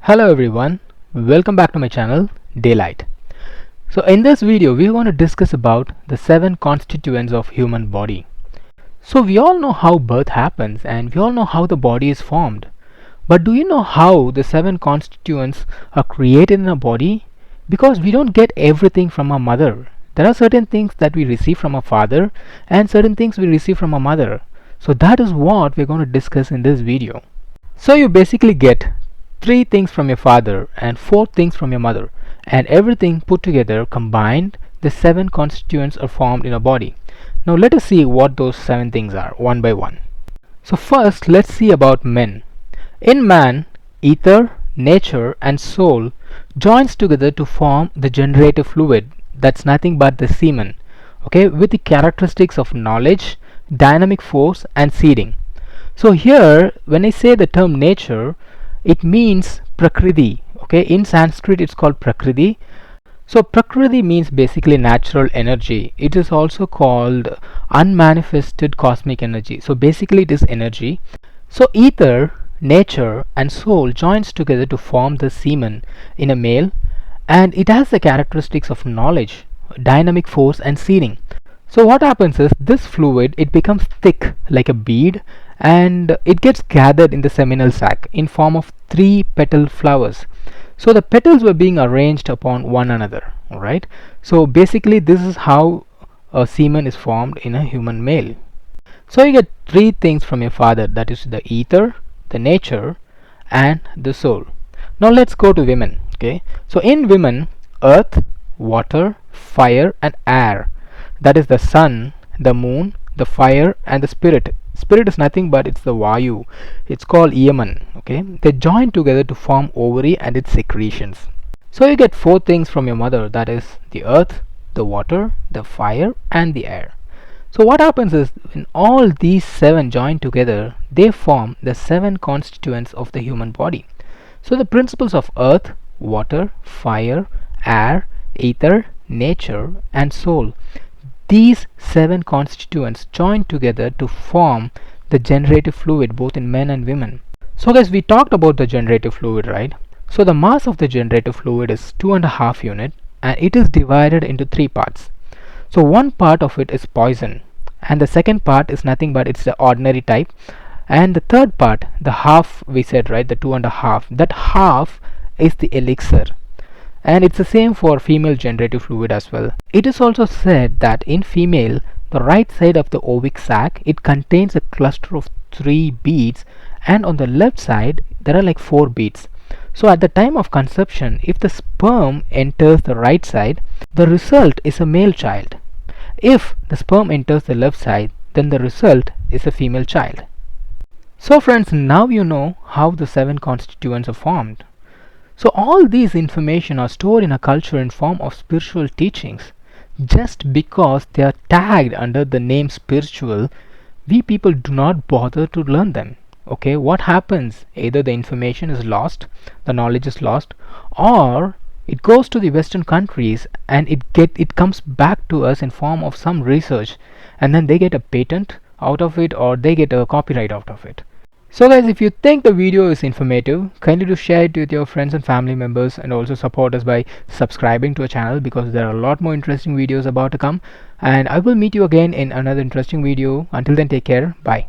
Hello everyone, welcome back to my channel Daylight. So in this video we want to discuss about the 7 constituents of human body. So we all know how birth happens and we all know how the body is formed. But do you know how the 7 constituents are created in a body? Because we don't get everything from our mother. There are certain things that we receive from our father and certain things we receive from our mother. So that is what we're going to discuss in this video. So you basically get 3 things from your father and 4 things from your mother, and everything put together combined, the 7 constituents are formed in a body. Now let us see what those 7 things are one by one. So first let's see about men. In man, ether, nature and soul joins together to form the generative fluid, that's nothing but the semen, okay, with the characteristics of knowledge, dynamic force and seeding. So here when I say the term nature, it means prakriti, okay. In Sanskrit it's called prakriti. So prakriti means basically natural energy. It is also called unmanifested cosmic energy. So basically it is energy. So ether, nature and soul joins together to form the semen in a male, and it has the characteristics of knowledge, dynamic force and seeding. So what happens is this fluid, it becomes thick like a bead, and it gets gathered in the seminal sac in form of 3 petal flowers. So the petals were being arranged upon one another, alright. So basically this is how a semen is formed in a human male. So you get 3 things from your father, that is the ether, the nature and the soul. Now let's go to women, okay. So in women, earth, water, fire and air, that is the sun, the moon, the fire and the spirit. Spirit is nothing but it's the Vayu. It's called Yaman, okay. They join together to form ovary and its secretions. So you get 4 things from your mother, that is the earth, the water, the fire and the air. So what happens is when all these 7 join together, they form the 7 constituents of the human body. So the principles of earth, water, fire, air, ether, nature and soul, these 7 constituents join together to form the generative fluid both in men and women. So guys, we talked about the generative fluid, right? So the mass of the generative fluid is 2.5 unit and it is divided into 3 parts. So one part of it is poison, and the second part is nothing but it's the ordinary type, and the third part, the half we said, right, the 2.5, that half is the elixir. And it's the same for female generative fluid as well. It is also said that in female, the right side of the ovic sac, it contains a cluster of 3 beads, and on the left side there are like 4 beads. So at the time of conception, if the sperm enters the right side, the result is a male child. If the sperm enters the left side, then the result is a female child. So friends, now you know how the 7 constituents are formed. So all these information are stored in a culture in form of spiritual teachings. Just because they are tagged under the name spiritual, we people do not bother to learn them. Okay, what happens? Either the information is lost, the knowledge is lost, or it goes to the Western countries and it comes back to us in form of some research, and then they get a patent out of it or they get a copyright out of it. So guys, if you think the video is informative, kindly do share it with your friends and family members, and also support us by subscribing to our channel, because there are a lot more interesting videos about to come, and I will meet you again in another interesting video. Until then, take care. Bye.